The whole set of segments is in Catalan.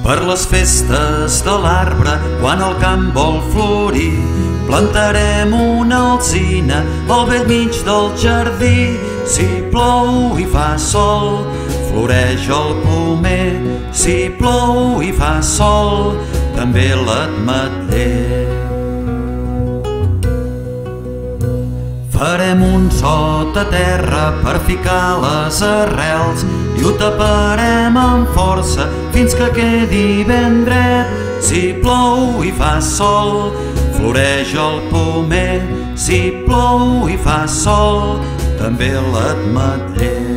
Per les festes de l'arbre, quan el camp vol florir, plantarem una alzina al bell mig del jardí. Si plou i fa sol, floreix el pomer. Si plou i fa sol, també l'ametller. Farem un sota-terra per ficar les arrels i ho taparem amb força fins que quedi ben dret. Si plou i fa sol, floreix el pomer. Si plou i fa sol, també l'ametller.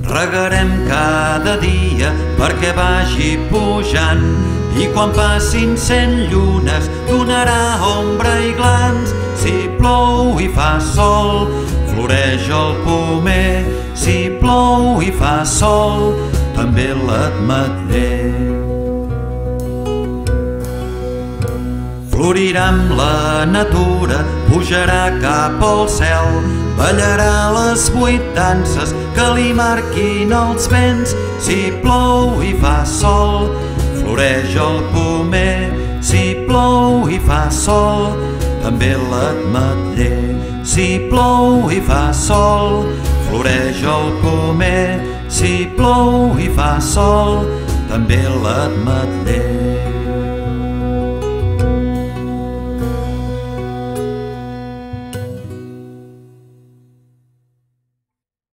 Regarem cada dia perquè vagi pujant i quan passin 100 llunes donarà ombra i glans. Si plou i fa sol, floreix el pomer. Si plou i fa sol, també l'ametller. Florirà amb la natura, pujarà cap al cel, ballarà les 8 danses que li marquin els vents. Si plou i fa sol, floreix el pomer. Si plou i fa sol, també l'ametller. Si plou i fa sol, floreix el pomer. Si plou i fa sol, també l'ametller.